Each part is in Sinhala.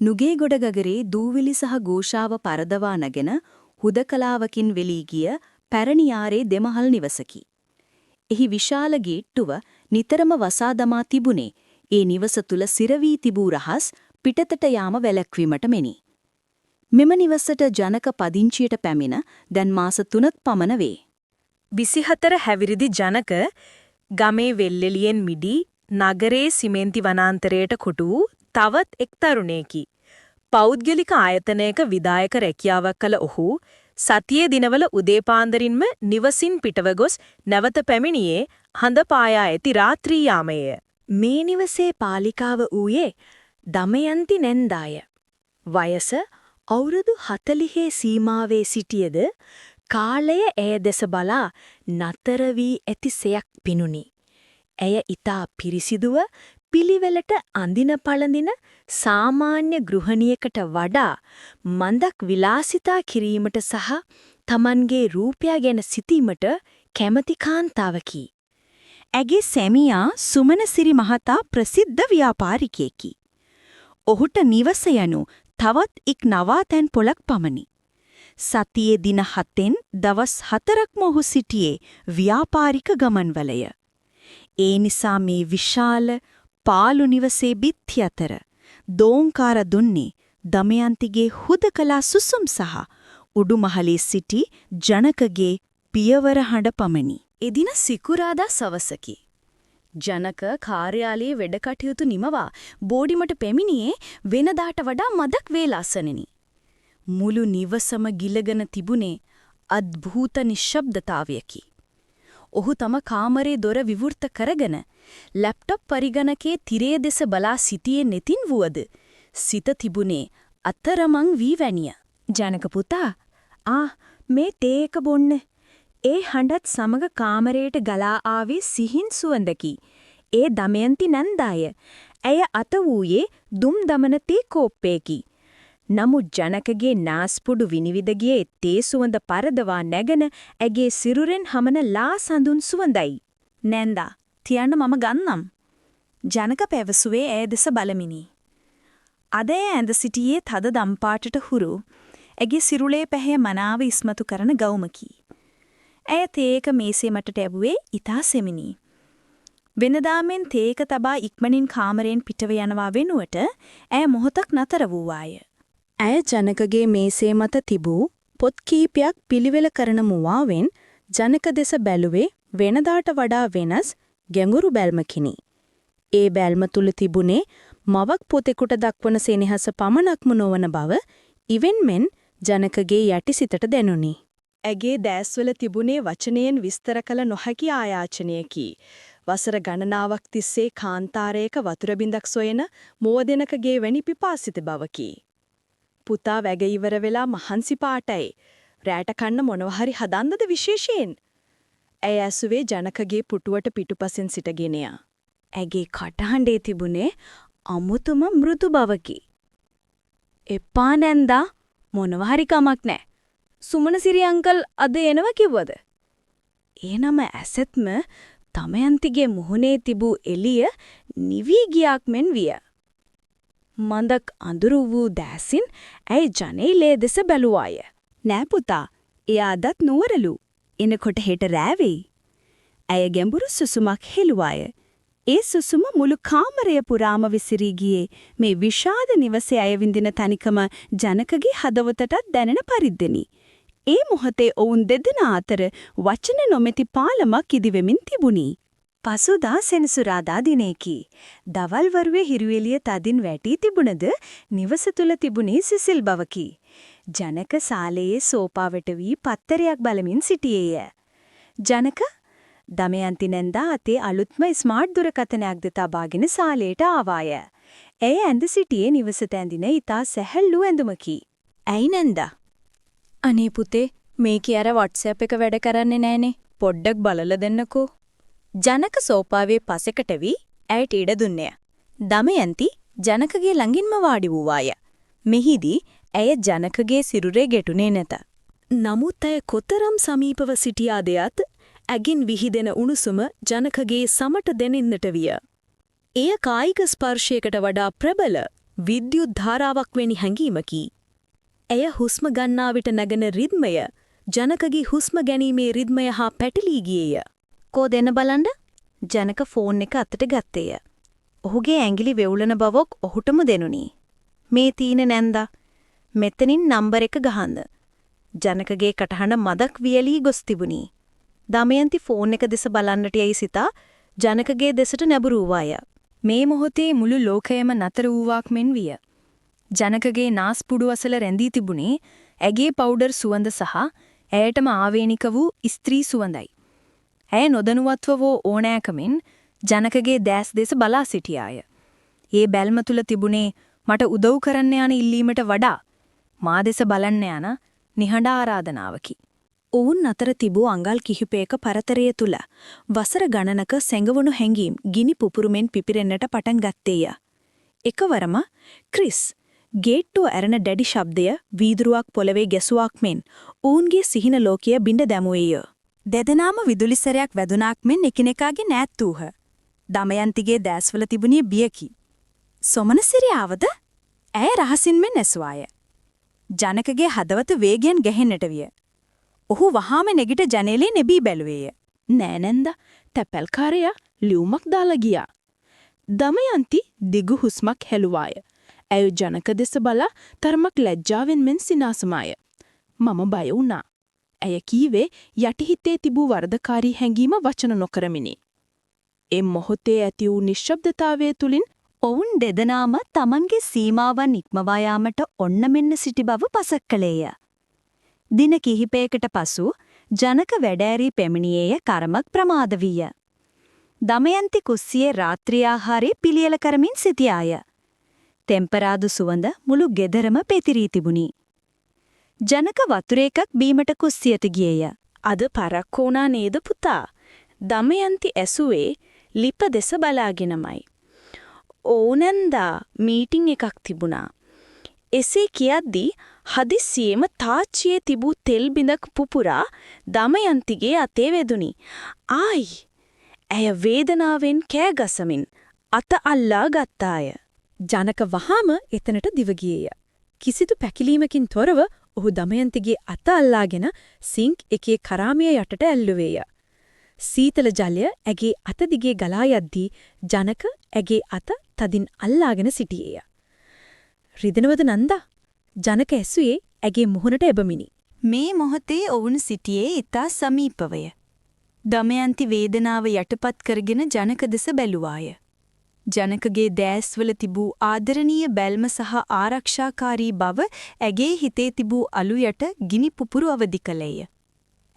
නුගේගොඩගගරේ දූවිලි සහ ഘോഷාව පරදවා නැගෙන හුදකලාවකින් වෙලී ගිය පැරණි යාරේ දෙමහල් නිවසකි. එහි විශාල ගේට්ටුව නිතරම වසා දමා තිබුණේ ඒ නිවස තුල සිරවී තිබූ රහස් පිටතට යාම වැළැක්වීමට මෙනි. මෙම නිවසට ජනක පදිංචියට පැමිණ දැන් මාස 3ක් පමණ වේ. 24 හැවිරිදි ජනක ගමේ වෙල්ෙලියෙන් මිදී නගරයේ සිමෙන්ති වනාන්තරයට කොටු වූ තවත් එක් තරුණයෙකි. පෞද්ගලික ආයතනයක විධායක රැකියාවක් කළ ඔහු සතියේ දිනවල උදේපාන්දරින්ම නිවසින් පිටව ගොස් නැවත පැමිණියේ හඳ පායා ඇති රාත්‍රී යාමයේ. මේ නිවසේ පාලිකාව වූයේ දමයන්ති නැන්දාය. වයස අවුරුදු 40 සීමාවේ සිටියද කාලය ඇය දෙස බලා නතර වී ඇති සයක් පිනුනි. ඇය ඊතා පිරිසිදුව පිළිවෙලට අඳින පළඳින සාමාන්‍ය ගෘහණියකට වඩා මන්දක් විලාසිතා කිරීමට සහ Tamanගේ රූපය ගැන සිතීමට කැමැති කාන්තාවකි. ඇගේ සැමියා සුමනසිරි මහතා ප්‍රසිද්ධ ව්‍යාපාරිකයෙකි. ඔහුට නිවස යනු තවත් එක් නවාතැන් පොලක් පමණි. සතියේ දින 7න් දවස් 4ක්ම ඔහු සිටියේ ව්‍යාපාරික ගමන්වලය. ඒ නිසා මේ විශාල පාළු නිවසේ බිත්ති අතර දෝංකාර දුන්නේ දමයන්තිගේ හුදකලා සුසුම් සහ උඩුමහලේ සිටි ජනකගේ පියවර හඬ පමණි. එදින සිකුරාදා සවසකි. ජනක කාර්යාලයේ වැඩ කටයුතු නිමවා බෝඩිමට පැමිණියේ වෙනදාට වඩා මදක් වේලාසනෙනි. මුළු නිවසම ගිලගෙන තිබුණේ අද්භූත නිශ්ශබ්දතාවයකි. ඔහු තම කාමරේ දොර විවෘත කරගෙන ලැප්ටොප් පරිගණකයේ තිරයේ දෙස බලා සිටියේ නැතින් වුවද සිත තිබුණේ අතරමං වී වැනිය. ජනක පුතා මේ තේ එක බොන්න. ඒ හඬත් සමග කාමරයට ගලා ආවේ සිහින් සුවඳකි. ඒ දමයන්ති නැන්දාය. ඇය අත වූයේ දුම් දමන තේ කෝප්පයකි. නමුත් ජනකගේ නාස්පුඩු විනිවිද ගියේ තේ සුවඳ පරදවා නැගෙන ඇගේ සිරුරෙන් හමන ලා සඳුන් සුවඳයි. නැන්දා, තියන්න මම ගන්නම්. ජනක පැවසුවේ ඇය දෙස බලමිනි. අද ඇඳ සිටියේ තද දම්පාටට හුරු ඇගේ සිරුලේ පැහැ මනාව ඉස්මතු කරන ගවුමකි. ඇය තේක මේසේ මටට ඇබුවේ ඊතා සෙමිනි. වෙනදාමෙන් තේක තබා ඉක්මනින් කාමරයෙන් පිටව යනවා වෙනුවට ඇය මොහොතක් නතර වූවාය. ඇය ජනකගේ මේසේ මත තිබූ පොත් කීපයක් පිළිවෙල කරන මුවාවෙන් ජනක දෙස බැලුවේ වෙනදාට වඩා වෙනස් ගැඹුරු බැල්මකිනි. ඒ බැල්ම තුල තිබුණේ මවක් පොතෙකුට දක්වන සෙනෙහස පමණක්ම නොවන බව ඉවෙන්මෙන් ජනකගේ යටිසිතට දැනුනි. ඇගේ දැස්වල තිබුණේ වචනයෙන් විස්තර කළ නොහැකි ආයාචනයකි. වසර ගණනාවක් තිස්සේ කාන්තාරයක වතුර බින්දක් සොයන මෝදෙනකගේ වැනි පිපාසිත බවකි. පුතා වැග ඉවර වෙලා මහන්සි පාටයි. රැට කන්න මොනවා හරි හදන්නද විශේෂයෙන්? ඇය ඇසුවේ ජනකගේ පුටුවට පිටුපසින් සිටගෙනය. ඇගේ කටහඬේ තිබුණේ අමුතුම මෘදු බවකි. එපා නැන්දා, මොනවා හරි කමක් නැහැ. සුමනසිරි අංකල් අද එනවා කිව්වද? ඒ නම ඇසෙත්ම තමයන්තිගේ මුහුණේ තිබූ එළිය නිවි ගියක් මෙන් විය. මන්දක් අඳුරු වූ දැසින් ඇය ජනේලේ දෙස බැලුවාය. නෑ පුතා, එයා අදත් නුවරලු. එනකොට හෙට රෑවෙයි. ඇය ගැඹුරු සුසුමක් හෙළුවාය. ඒ සුසුම මුළු කාමරය පුරාම විසිරී ගියේ මේ විෂාද නිවසේ අය විඳින තනිකම ජනකගේ හදවතටත් දැනෙන පරිද්දෙනි. ඒ මොහොතේ ඔවුන් දෙදෙනා අතර වචන නොමැති පාලමක් ඉදිවෙමින් තිබුණි. පසුදා සෙනසුරාදා දිනේකි. දවල් වරුවේ හිරු එළිය තදින් වැටී තිබුණද නිවස තුල තිබුණේ සිසිල් බවකි. ජනක සාලයේ සෝපාවට වී පත්තරයක් බලමින් සිටියේය. ජනක දමයන්ති නැන්දා අතේ අලුත්ම ස්මාර්ට් දුරකථනයක්ද තබාගෙන සාලයට ආවාය. ඇය ඇඳ සිටියේ නිවසට ඇඳින ඊතා සැහැල්ලු ඇඳුමකි. ඇයි නැන්දා? අනේ පුතේ, මේකේ අර WhatsApp එක වැඩ කරන්නේ නැහනේ. පොඩ්ඩක් බලලා දෙන්නකෝ. ජනක සෝපාවේ පසෙකට වී ඇයට ඉඩ දුන්නේය. දමයන්ති ජනකගේ ළඟින්ම වාඩි වූවාය. මෙහිදී ඇය ජනකගේ සිරුරේ ගැටුනේ නැත. නමුත් ඇය කොතරම් සමීපව සිටියාදයත් ඇගින් විහිදෙන උණුසුම ජනකගේ සමට දැනෙන්නට විය. එය කායික ස්පර්ශයකට වඩා ප්‍රබල විද්‍යුත් ධාරාවක් වැනි හැඟීමකි. එය හුස්ම ගන්නා විට නැගෙන රිද්මය ජනකගේ හුස්ම ගැනීමේ රිද්මය හා පැටලී ගියේය. කෝ දෙන්න බලන්න. ජනක ෆෝන් එක අතට ගත්තේය. ඔහුගේ ඇඟිලි වෙවුලන බවක් ඔහුටම දෙනුනි. මේ තීන නැන්දා. මෙතනින් නම්බර 1 ගහන්න. ජනකගේ කටහඬ මදක් වියලී ගොස් තිබුණි. දමයන්ති ෆෝන් එක දෙස බලන්නට යයි සිතා ජනකගේ දෙසට නැඹුරුවාය. මේ මොහොතේ මුළු ලෝකයම නතර වූවක් මෙන් විය. ජනකගේ නාස්පුඩු අසල රැඳී තිබුණේ ඇගේ පවුඩර් සුවඳ සහ ඇයටම ආවේනික වූ ස්ත්‍රී සුවඳයි. ඇය නොදනුවත්ව වූ ඕනෑකමින් ජනකගේ දැස් දෙස බලා සිටියාය. ඒ බැල්ම තුල තිබුණේ මට උදව් කරන්න යන ඉල්ලීමට වඩා මා දෙස බලන්න යන නිහඬ ආරාධනාවකි. ඔවුන් අතර තිබූ අඟල් කිහිපයක පරතරය තුල වසර ගණනක සැඟවුණු හැඟීම් ගිනි පුපුරුමෙන් පිපිරෙන්නට පටන් ගත්තේය. එකවරම ක්‍රිස් ගේට්ටුව ඇරෙන දැඩි ශබ්දය වීදුරුවක් පොළවේ ගැසුවක් මෙන් ඔවුන්ගේ සිහින ලෝකය බිඳ දැමුවේය. දෙදෙනාම විදුලි සැරයක් වැදුනාක් මෙන් එකිනෙකාගේ නෑත් වූහ. දමයන්තිගේ දැස්වල තිබුණේ බියකි. සොමනසිරියාවද? ඇය රහසින් මෙන් ඇසුවාය. ජනකගේ හදවත වේගයෙන් ගැහෙන්නට විය. ඔහු වහාම නැගිට ජනේලේ නෙබී බැලුවේය. නෑ නැන්ද තැපැල්කාරයා ලියුමක් දාලා ගියා. දමයන්ති දිගු හුස්මක් හෙළුවාය. ඇය ජනක දෙස බලා තරමක් ලැජ්ජාවෙන් මෙන් සිනාසමාය. මම බය වුණා. ඇය කීවේ යටිහිතේ තිබූ වරදකාරී හැඟීම වචන නොකරමිනි. ඒ මොහොතේ ඇති වූ නිශ්ශබ්දතාවය තුලින් ඔවුන් දෙදෙනාම තමන්ගේ සීමාවන් ඉක්මවා යාමට ඔන්න මෙන්න සිටි බව පසක් කළේය. දින කිහිපයකට පසු ජනක වැඩෑරී පැමිණියේය කර්මක් ප්‍රමාද විය. දමයන්ති කුස්සියේ රාත්‍රී ආහාරය පිළියෙල කරමින් සිටියාය. තෙම්පරාදු සුවඳ මුළු ගෙදරම පෙතිරී තිබුණි. ජනක වතුර එකක් බීමට කුස්සියට ගියේය. අද පරක්කු වුණා නේද පුතා? දමයන්ති ඇසුවේ ලිප දෙස බලාගෙනමයි. ඕනන්දා මීටින් එකක් තිබුණා. එසේ කියද්දී හදිස්සියෙම තාච්චියේ තිබූ තෙල් බිඳක් පුපුරා දමයන්තිගේ අතේ වැදුනි. ආයි! ඇය වේදනාවෙන් කෑ ගසමින් අත අල්ලා ගත්තාය. ජනක වහාම එතනට දිව ගියේය. කිසිදු පැකිලීමකින් තොරව ඔහු දමයන්තිගේ අත අල්ලාගෙන සිංක් එකේ කරාමය යටට ඇල්ලුවේය. සීතල ජලය ඇගේ අත දිගේ ගලා යද්දී ජනක ඇගේ අත තදින් අල්ලාගෙන සිටියේය. රිදෙනවද නන්දා? ජනක ඇසුවේ ඇගේ මුහුණට එබමිනි. මේ මොහොතේ ඔවුන් සිටියේ ඉතා සමීපවය. දමයන්ති වේදනාව යටපත් කරගෙන ජනක දෙස බැලුවාය. ජනකගේ දැස්වල තිබූ ආදරණීය බැල්ම සහ ආරක්ෂාකාරී බව ඇගේ හිතේ තිබූ අලු යට ගිනි පුපුරු අවදි කළේය.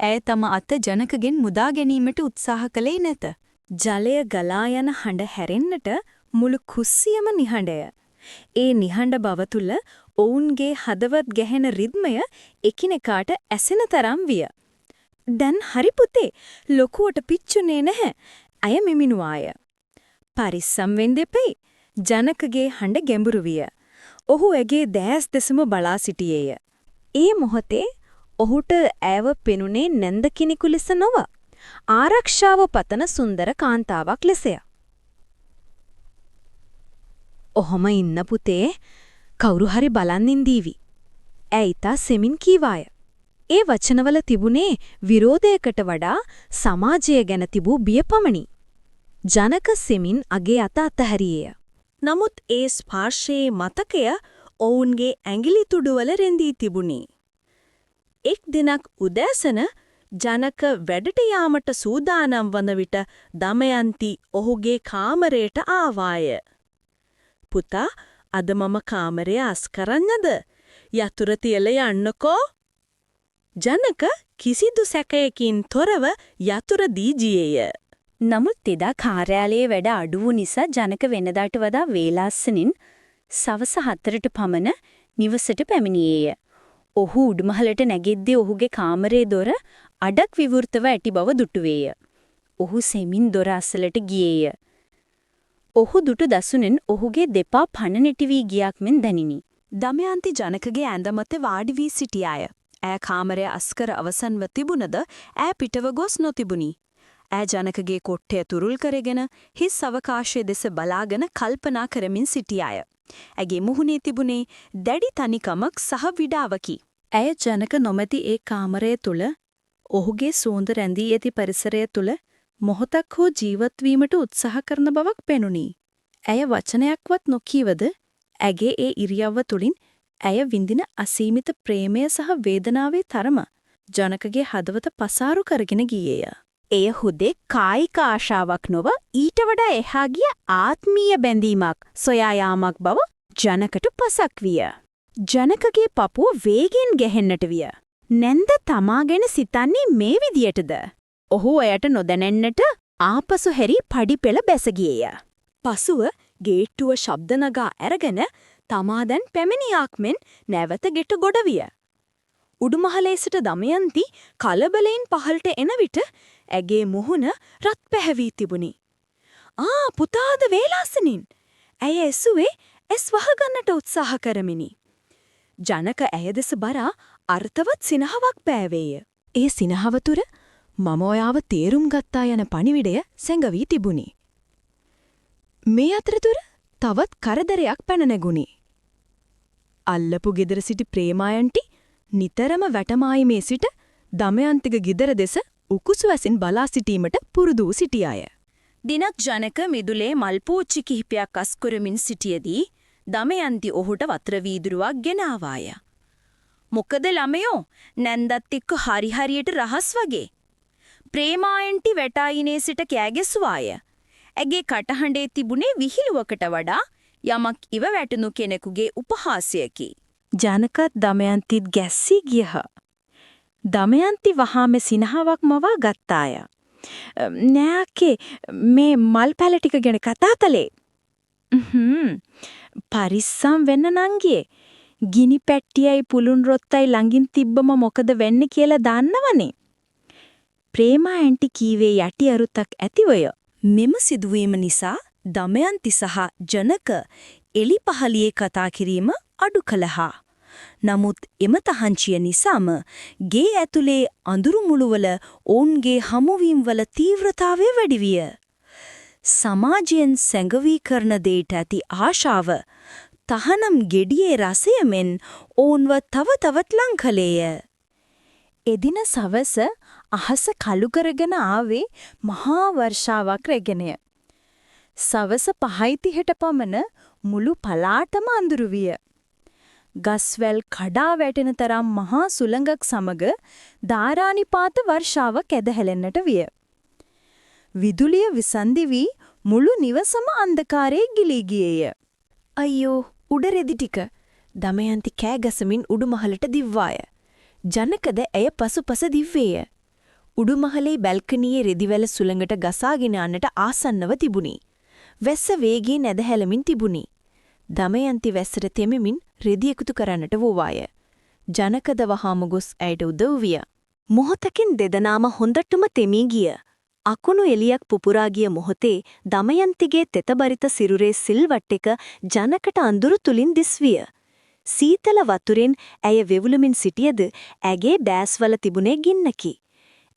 ඇය තම අත ජනකගෙන් මුදා ගැනීමට උත්සාහ කළේ නැත. ජලය ගලා යන හඬ හැරෙන්නට මුළු කුස්සියම නිහඬය. ඒ නිහඬ බව තුල ඔවුන්ගේ හදවත් ගැහෙන රිද්මය එකිනෙකාට ඇසෙන තරම් විය. දැන් හරි පුතේ ලොකුවට පිච්චුනේ නැහැ. අය මිමිනුවාය. පරිස්සම් වෙන්න දෙපෙයි. ජනකගේ හඬ ගැඹුරු විය. ඔහු ඇගේ දැස් දෙසම බලා සිටියේය. ඒ මොහොතේ ඔහුට ඇව පෙනුනේ නැන්ද කෙනෙකු ලෙස නොව ආරක්ෂාව පතන සුන්දර කාන්තාවක් ලෙසය. ඔහොම ඉන්න පුතේ කවුරු හරි බලන් ඉඳීවි. ඇයිතා සෙමින් කීවාය. ඒ වචනවල තිබුණේ විරෝධයකට වඩා සමාජය ගැන තිබූ බියපමණි. ජනක සෙමින් අගේ අත අතහැරියේය. නමුත් ඒ ස්පර්ශයේ මතකය ඔවුන්ගේ ඇඟිලි තුඩුවල රැඳී තිබුණි. එක් දිනක් උදෑසන ජනක වැඩට යාමට සූදානම් වන විට දමයන්ති ඔහුගේ කාමරයට ආවාය. පුතා අද මම කාමරය අස් කරන්නද? යතුරු තියලා යන්නකෝ. ජනක කිසිදු සැකයකින් තොරව යතුරු දී ගියේය. නමුත් එදා කාර්යාලයේ වැඩ අඩු වූ නිසා ජනක වෙනදාට වඩා වේලාස්සනින් සවස 4ට පමණ නිවසට පැමිණියේය. ඔහු උඩුමහලට නැගෙද්දී ඔහුගේ කාමරයේ දොර අඩක් විවෘතව ඇති බව දුටුවේය. ඔහු සෙමින් දොර අසලට ගියේය. ඔහු දුටු දසුනෙන් ඔහුගේ දෙපා පණ නැටි වී ගියක් මෙන් දැනිනි. දමයන්ති ජනකගේ ඇඳ මත වාඩි වී සිටියාය. ඈ කාමරය අස්කර අවසන්ව තිබුණද ඈ පිටව ගොස් නොතිබුණි. ඈ ජනකගේ කොට්ටය තුරුල් කරගෙන හිස් අවකාශයේ දෙස බලාගෙන කල්පනා කරමින් සිටියාය. ඇගේ මුහුණේ තිබුණේ දැඩි තනිකමක් සහ විඩාවකි. ඇය ජනක නොමැති ඒ කාමරය තුල ඔහුගේ සුවඳ රැඳී ඇති පරිසරය තුල මොහොතක් හෝ ජීවත් වීමට උත්සාහ කරන බවක් පෙනුනි. ඇය වචනයක්වත් නොකීවද ඇගේ ඒ ඉරියව්ව තුලින් ඇය විඳින අසීමිත ප්‍රේමය සහ වේදනාවේ තරම ජනකගේ හදවත පසාරු කරගෙන ගියේය. එය හුදෙක් කායික ආශාවක් නොව ඊට වඩා එහා ගිය ආත්මීය බැඳීමක් සොයා යාමක් බව ජනකට පසක් විය. ජනකගේ පපුව වේගෙන් ගැහෙන්නට විය. නැන්ද තමා ගැන සිතන්නේ මේ විදියටද? ඔහු එයට නොදැනෙන්නට ආපසු හැරි පඩිපෙළ බැස ගියේය. පසුව ගේට්ටුව ශබ්ද නගා අරගෙන තමා දැන් පැමිණියාක් මෙන් නැවත ගෙට ගොඩ විය. උඩුමහලේ සිට දමයන්ති කලබලයෙන් පහළට එන විට ඇගේ මුහුණ රත් පැහැවී තිබුණි. පුතාද වේලාසනින්. ඇය ඇසුවේ ඇස් වහගන්නට උත්සාහ කරමිනි. ජනක ඇය දෙස බරා අර්ථවත් සිනහවක් පෑවේය. ඒ සිනහව තුර මම ඔයාව තේරුම් ගත්තා යන පණිවිඩය සැඟවී තිබුණි. මේ අතරතුර තවත් කරදරයක් පැන නැගුණි. අල්ලපු ගෙදර සිටි ප්‍රේමායන්ටි නිතරම වැටමායිමේ සිට දමයන්තික ගෙදර දෙස උකුසු ඇසින් බලා සිටීමට පුරුදු සිටියාය. දිනක් ජනක මිදුලේ මල්පෝච්චි කිහිපයක් අස්කරමින් සිටියදී දමයන්ති ඔහුට වතුර වීදුරුවක් ගෙන ආවාය. මොකද ළමයෝ නැන්දත් එක්ක හරියට රහස් වගේ. ප්‍රේමායන්ටි වැටායිනේ සිට කෑගැසුවාය. ඇගේ කටහඬේ තිබුණේ විහිළුවකට වඩා යමක් ඉව වැටුණු කෙනෙකුගේ උපහාසයකි. ජනකත් දමයන්තිත් ගැස්සී ගියහ. දමයන්ති වහාම සිනහාවක් මවා ගත්තාය. නෑකේ මේ මල් පැල ටික ගැන කතා කළේ. පරිස්සම් වෙන්න නංගියේ. ගිනි පැට්ටියයි පුළුන් රොත්තයි ළඟින් තිබ්බම මොකද වෙන්නේ කියලා දන්නවනේ. ප්‍රේමා ඇන්ටි කීවේ යටි අරුතක් ඇතිවය. මෙම සිදුවීම නිසා දමයන්ති සහ ජනක එලිපහළියේ කතා කිරීම අඩු කළහා. නමුත් එම තහංචිය නිසාම ගේ ඇතුලේ අඳුරු මුළුවල ඔවුන්ගේ හමුවීම්වල තීව්‍රතාවය වැඩි විය. සමාජයෙන් සැඟවී කරන දෙයට ඇති ආශාව තහනම් ගෙඩියේ රසය මෙන් ඔවුන්ව තව තවත් ලං කළේය. එදින සවස අහස කළු කරගෙන ආවේ මහා වර්ෂාවක් රැගෙනය. සවස 5:30ට පමණ මුළු පළාතම අඳුරු විය. ගස්වැල් කඩා වැටෙන තරම් මහා සුළඟක් සමග ධාරානිපාත වර්ෂාවක් ඇදහැලෙන්නට විය. විදුලිය විසන්දි වී මුළු නිවසම අන්ධකාරයේ ගිලී ගියේය. අයියෝ උඩ රෙදි ටික දමයන්ති කෑ ගසමින් උඩුමහලට දිව්වාය. ජනකද ඇය පසුපස දිව්වේය. උඩුමහලේ බැල්කනියේ රෙදිවැල සුළඟට ගසාගෙන යන්නට ආසන්නව තිබුණි. වැස්ස වේගයෙන් ඇදහැලමින් තිබුණි. දමයන්ති වැස්සට තෙමෙමින් රෙදි එකතු කරන්නට වූවාය. ජනකද වහාම ගොස් ඇයට උදව් විය. මොහොතකින් දෙදෙනාම හොඳටම තෙමී ගිය. අකුණු එලියක් පුපුරා ගිය මොහොතේ දමයන්තිගේ තෙතබරිත සිරුරේ සිල්වත් එක ජනකට අඳුරු තුලින් දිස්විය. සීතල වතුරෙන් ඇය වෙවුලමින් සිටියද ඇගේ බෑස්වල තිබුණේ ගින්නකි.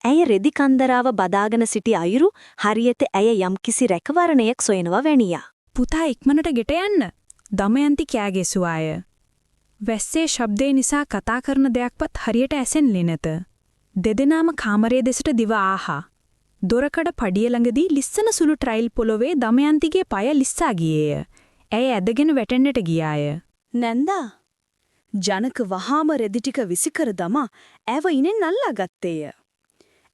ඇය රෙදි කන්දරාව බදාගෙන සිටි අයුරු හරියට ඇය යම්කිසි රැකවරණයක් සොයනවා වැනියා. පුතා ඉක්මනට ගෙට යන්න. දමයන්ති කෑගෙසුවාය. වැස්සේ ශබ්දේ නිසා කතා කරන දෙයක්වත් හරියට ඇසෙන්නේ නැත. දෙදෙනාම කාමරයේ දෙසට දිව ආහා. දොරකඩ පඩිය ළඟදී ලිස්සන සුළු ට්‍රයිල් පොළොවේ දමයන්තිගේ පය ලිස්සා ගියේය. ඇය ඇදගෙන වැටෙන්නට ගියාය. නැන්දා ජනක වහාම රෙදි ටික විසිකර දමා ඇව ඉනෙන් අල්ලා ගත්තේය.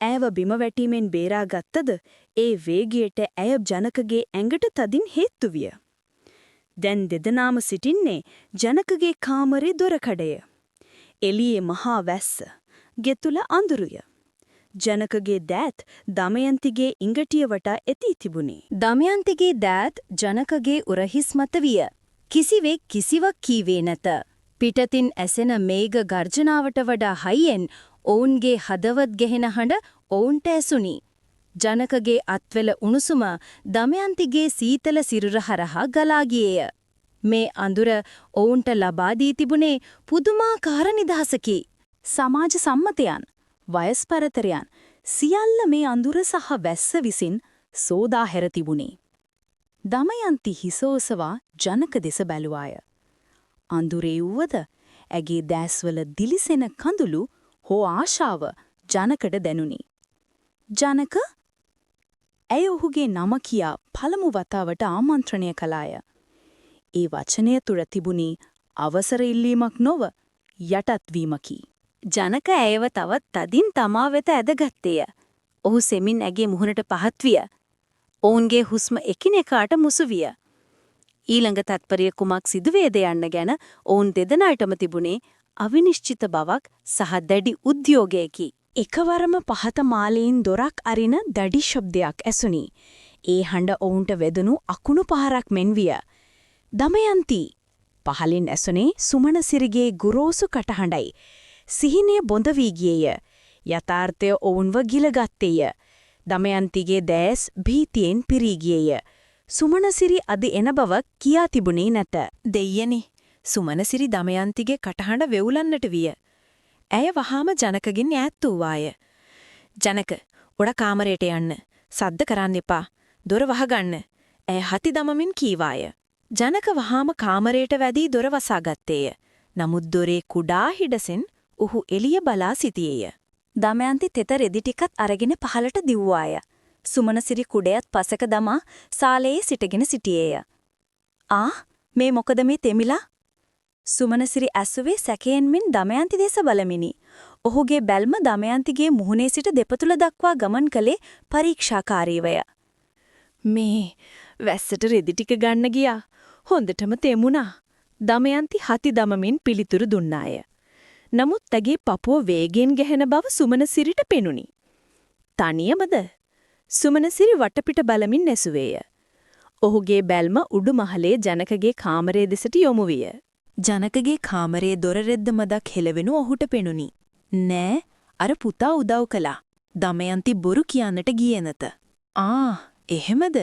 ඇව බිම වැටීමෙන් බේරා ගත්තද ඒ වේගයට ඇය ජනකගේ ඇඟට තදින් හේතු විය. දැන් දෙදෙනාම සිටින්නේ ජනකගේ කාමරේ දොරකඩය. එළියේ මහා වැස්ස, ගෙතුල අඳුරුය. ජනකගේ දෑත් දමයන්තිගේ ඉඟටිය වටා ඇති තිබුණි. දමයන්තිගේ දෑත් ජනකගේ උරහිස් මත විය. කිසිවෙක් කිසිවක් කීවේ නැත. පිටතින් ඇසෙන මේඝ ගර්ජනාවට වඩා හයියෙන් ඔවුන්ගේ හදවත් ගෙහෙන හඬ ඔවුන්ට ඇසුණි. ජනකගේ අත්වල උණුසුම දමයන්තිගේ සීතල සිරුර හරහා ගලා ගියේය. මේ අඳුර ඔවුන්ට ලබා දී තිබුණේ පුදුමාකාර නිදහසකි. සමාජ සම්මතයන්, වයස් පරතරයන් සියල්ල මේ අඳුර සහ වැස්ස විසින් සෝදා හැර තිබුණේ. දමයන්ති හිස ඔසවා ජනක දෙස බැලුවාය. අඳුරේ වුවද ඇගේ දැස්වල දිලිසෙන කඳුළු හෝ ආශාව ජනකට දැනුනි. ජනක? ඇය ඔහුගේ නම කියා පළමු වතාවට ආමන්ත්‍රණය කළාය. ඒ වචනය තුළ තිබුණි අවසර ඉල්ලීමක් නොව යටත්වීමකි. ජනක ඇයව තවත් තදින් තමා වෙත ඇදගත්තේය. ඔහු සෙමින් ඇගේ මුහුණට පහත් විය. ඔවුන්ගේ හුස්ම එකිනෙකාට මුසු විය. ඊළඟ තත්පරය කුමක් සිදුවේද යන්න ගැන ඔවුන් දෙදෙනාටම තිබුණේ අවිනිශ්චිත බවක් සහ දැඩි උද්‍යෝගයකි. එකවරම පහත මාලයෙන් දොරක් අරින දැඩි ශබ්දයක් ඇසුණි. ඒ හඬ ඔවුන්ට වෙදුණු අකුණු පහරක් මෙන් විය. දමයන්ති! පහලින් ඇසුනේ සුමනසිරිගේ ගුරෝසු කටහඬයි. සිහිනය බොඳ වී ගියේය. යථාර්ථය ඔවුන්ව ගිලගත්තේය. දමයන්තිගේ දැස් භීතියෙන් පිරී ගියේය. සුමනසිරි අද එන බව කියා තිබුණේ නැත. දෙයියනි, සුමනසිරි දමයන්තිගේ කටහඬ වෙවුලන්නට විය. ඇය වහාම ජනකගෙන් ඈත් වූවාය. ජනක, ඔඩ කාමරයට යන්න. සද්ද කරන්න එපා. දොර වහගන්න. ඇය හති දමමින් කීවාය. ජනක වහාම කාමරයට වැදී දොර වසාගත්තේය. නමුත් දොරේ කුඩා හිඩසෙන් ඔහු එළිය බලා සිටියේය. දමයන්ති තෙත රෙදි ටිකත් අරගෙන පහලට දිව්වාය. සුමනසිරි කුඩයත් පසක දමා සාලයේ සිටගෙන සිටියේය. මේ මොකද මේ තෙමිලා? සුමනසිරි ඇසුවේ සැකයෙන් මෙන් දමයන්ති දෙස බලමිනි. ඔහුගේ බැල්ම දමයන්තිගේ මුහුණේ සිට දෙපතුල දක්වා ගමන් කළේ පරීක්ෂාකාරීවය. මේ වැස්සට රෙදි ටික ගන්න ගියා. හොඳටම තෙමුණා. දමයන්ති හති දමමින් පිළිතුරු දුන්නාය. නමුත් ඇගේ පපුව වේගෙන් ගැහෙන බව සුමනසිරිට පෙනුනි. තනියමද? සුමනසිරි වටපිට බලමින් ඇසුවේය. ඔහුගේ බැල්ම උඩු මහලේ ජනකගේ කාමරයේ දෙසට යොමු විය. ජනකගේ කාමරයේ දොර රෙද්ද මදක් හෙලවෙනු ඔහුට පෙනුනි. නෑ, අර පුතා උදව් කළා. දමයන්ති බොරු කියන්නට ගියේ නැත. එහෙමද?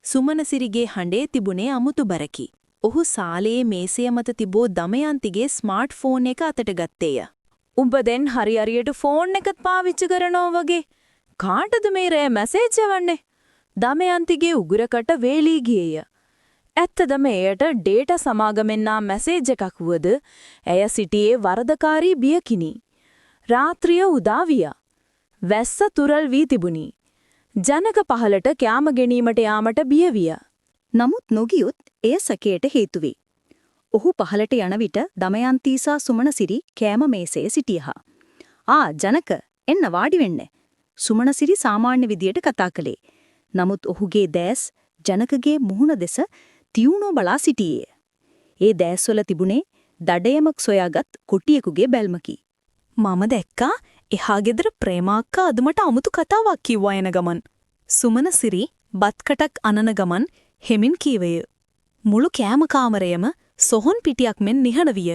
සුමනසිරිගේ හඬේ තිබුණේ අමුතු බරකි. ඔහු සාලයේ මේසය මත තිබූ දමයන්තිගේ ස්මාර්ට් ෆෝන් එක අතට ගත්තේය. උඹ දැන් හරියට ෆෝන් එකත් පාවිච්චි කරනවා වගේ. කාටද මේ රෑ මැසේජ් යවන්නේ? දමයන්තිගේ උගුරකට වේලී ගියේය. ඇත්තදම එයට ඩේටා සමාගමෙන් ආ මැසේජ් එකක් වුවද ඇය සිටියේ වරදකාරී බියකිනි. රාත්‍රිය උදා විය. වැස්ස තුරල් වී තිබුණි. ජනක පහලට කැම ගැනීමට යාමට බිය විය. නමුත් නොගියොත් එය සැකයට හේතු වේ. ඔහු පහලට යන විට දමයන්ති සහ සුමනසිරි කෑම මේසයේ සිටියහ. ජනක, එන්න වාඩි වෙන්න. සුමනසිරි සාමාන්‍ය විදියට කතා කළේ. නමුත් ඔහුගේ දැස් ජනකගේ මුහුණ දෙස තියුණු බලා සිටියේ. ඒ දැස්වල තිබුණේ දඩයමක් සොයාගත් කොටියෙකුගේ බැල්මකි. මම දැක්කා එහා ගෙදර ප්‍රේමාක්කා අද මට අමුතු කතාවක් කිව්වා එන ගමන්. සුමනසිරි බත්කටක් අනන ගමන් හෙමින් කීවය. මුළු කෑම කාමරයම සොහොන් පිටියක් මෙන් නිහඬ විය.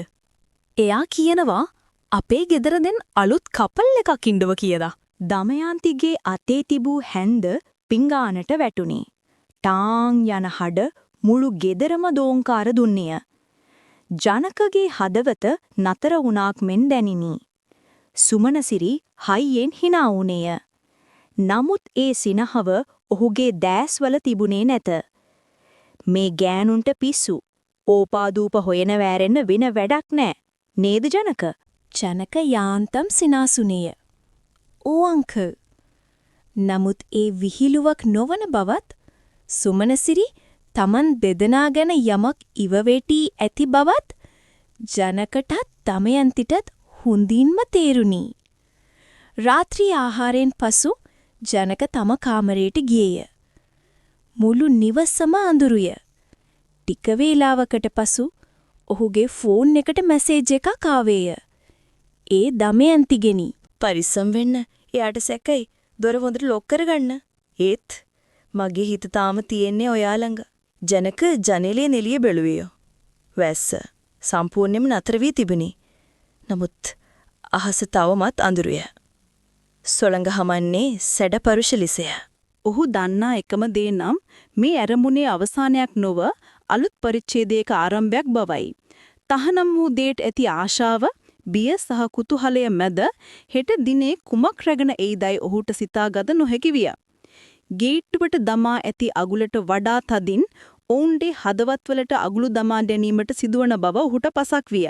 එයා කියනවා අපේ ගෙදර දෙන් අලුත් කපල් එකක් ඉන්නව කියලා. දමයන්තිගේ අතේ තිබූ හැන්ද පිංගානට වැටුණි. ටාං යන හඩ මුළු ගෙදරම දෝංකාර දුන්නේය. ජනකගේ හදවත නතර වුණාක් මෙන් දැනිනි. සුමනසිරි හයියෙන් hina වුණේය. නමුත් ඒ සිනහව ඔහුගේ දැස්වල තිබුණේ නැත. මේ ගෑනුන්ට පිස්සු. ඕපාදූප හොයන වෑරෙන්න වෙන වැඩක් නෑ. නේද ජනක? ජනක යාන්තම් සිනාසුනේය. අංකල්. නමුත් ඒ විහිළුවක් නොවන බවත් සුමනසිරි තමන් දෙදෙනා ගැන යමක් ඉවවෙටි ඇති බවත් ජනකටත් දමයන්තිටත් හොඳින්ම තේරුණි. රාත්‍රී ආහාරයෙන් පසු ජනක තම කාමරයට ගියේය. මුළු නිවසම අඳුරුය. ටික වේලාවකට පසු ඔහුගේ ෆෝන් එකට මැසේජ් එකක් ආවේය. ඒ දමයන්තිගෙනි. පරිස්සම් වෙන්න. එයාට සැකයි. දොර හොඳට ලොක් කරගන්න. ඒත් මගේ හිත තාම තියෙන්නේ ඔයා ළඟ. ජනක ජනේලයේ නෙලිය බැලුවේ. වැස්ස සම්පූර්ණයෙන්ම නතර වී තිබුණි. නමුත් අහස තවමත් අඳුරුය. සොළඟ හමන්නේ සැඩපරුෂ ලිසය. ඔහු දන්නා එකම දේ නම් මේ ඇරමුණේ අවසානයක් නොව අලුත් පරිච්ඡේදයක ආරම්භයක් බවයි. තහනම් වූ දේට ඇති ආශාව, බිය සහ කුතුහලය මැද හෙට දිනේ කුමක් රැගෙන එයිදයි ඔහුට සිතාගත නොහැකි විය. ගේට්ටුවට දමා ඇති අගුලට වඩා තදින් ඔවුන්ගේ හදවත්වලට අගුළු දමා ගැනීමට සිදුවන බව ඔහුට පසක් විය.